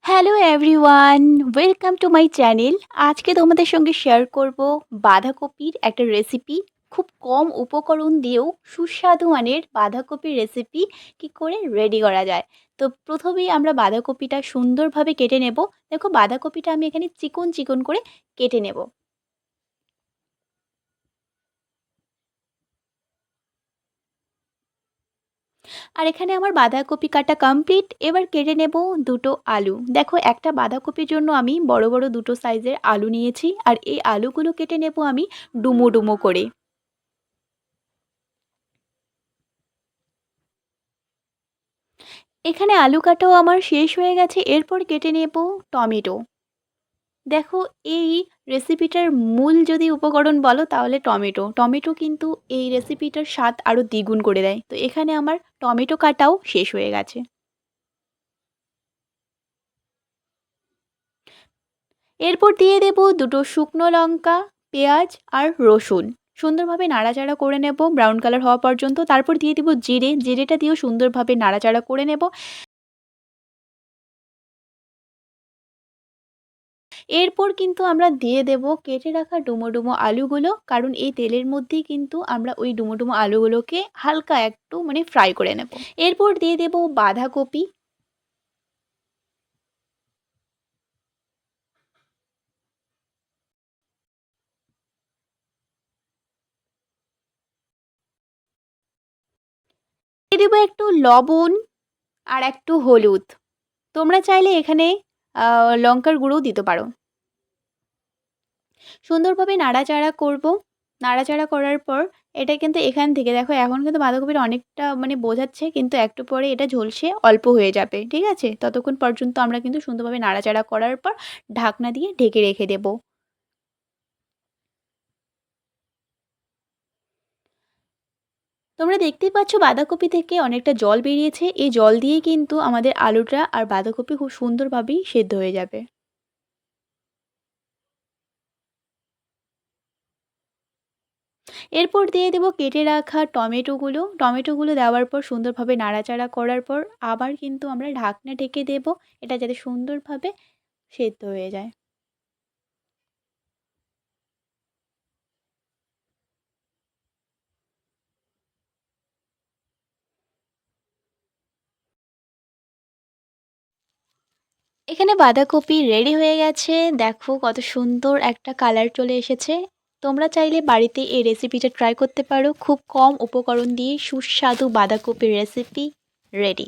Hello everyone, welcome to my channel. আজকে তোমাদের সঙ্গে শেয়ার করব বাঁধাকপির একটা রেসিপি। খুব কম উপকরণ দিয়েও সুস্বাদু মানের বাঁধাকপির রেসিপি কি করে রেডি করা যায়। তো প্রথমেই আমরা বাঁধাকপিটা সুন্দরভাবে কেটে নেব। দেখো বাঁধাকপিটা আমি এখানে চিকন চিকন করে কেটে নেব। আর এখানে আমার বাঁধাকপি কাটা কমপ্লিট। এবার কেটে নেব দুটো আলু। দেখো একটা বাঁধাকপির জন্য আমি বড় বড় দুটো সাইজের আলু নিয়েছি, আর এই আলুগুলো কেটে নেব আমি ডুমো ডুমো করে। এখানে আলু কাটাও আমার শেষ হয়ে গেছে। এরপর কেটে নেব টমেটো। দেখো এই রেসিপিটার মূল যদি উপকরণ বলো তাহলে টমেটো। টমেটো কিন্তু এই রেসিপিটার স্বাদ আরও দ্বিগুণ করে দেয়। তো এখানে আমার টমেটো কাটাও শেষ হয়ে গেছে। এরপর দিয়ে দেব দুটো শুকনো লঙ্কা, পেঁয়াজ আর রসুন। সুন্দরভাবে নাড়াচাড়া করে নেব ব্রাউন কালার হওয়া পর্যন্ত। তারপর দিয়ে দিব জিরে। জিরেটা দিয়েও সুন্দরভাবে নাড়াচাড়া করে নেব। এরপর কিন্তু আমরা দিয়ে দেব কেটে রাখা ডুমো ডুমো আলুগুলো, কারণ এই তেলের মধ্যেই কিন্তু আমরা ওই ডুমো ডুমো আলুগুলোকে হালকা একটু মানে ফ্রাই করে নেব। এরপর দিয়ে দেব বাঁধাকপি। দিয়ে দেব একটু লবণ আর একটু হলুদ। তোমরা চাইলে এখানে লঙ্কার গুঁড়োও দিতে পারো। সুন্দরভাবে নাড়াচাড়া করব। নাড়াচাড়া করার পর এটা কিন্তু এখান থেকে দেখো এখন কিন্তু বাঁধাকপিটা অনেকটা মানে বোঝাচ্ছে, কিন্তু একটু পরে এটা ঝলসে অল্প হয়ে যাবে। ঠিক আছে? ততক্ষণ পর্যন্ত আমরা কিন্তু সুন্দরভাবে নাড়াচাড়া করার পর ঢাকনা দিয়ে ঢেকে রেখে দেব। তোমরা দেখতেই পাচ্ছ বাঁধাকপি থেকে অনেকটা জল বেরিয়েছে। এই জল দিয়েই কিন্তু আমাদের আলুটা আর বাঁধাকপি খুব সুন্দরভাবেই সেদ্ধ হয়ে যাবে। এরপর দিয়ে দেব কেটে রাখা টমেটোগুলো। টমেটোগুলো দেওয়ার পর সুন্দরভাবে নাড়াচাড়া করার পর আবার কিন্তু আমরা ঢাকনা ঢেকে দেব। এটা যাতে সুন্দরভাবে সেদ্ধ হয়ে যায়। এখানে বাঁধাকপি রেডি হয়ে গেছে। দেখো কত সুন্দর একটা কালার চলে এসেছে। তোমরা চাইলে বাড়িতে এই রেসিপিটা ট্রাই করতে পারো। খুব কম উপকরণ দিয়ে সুস্বাদু বাঁধাকপির রেসিপি রেডি।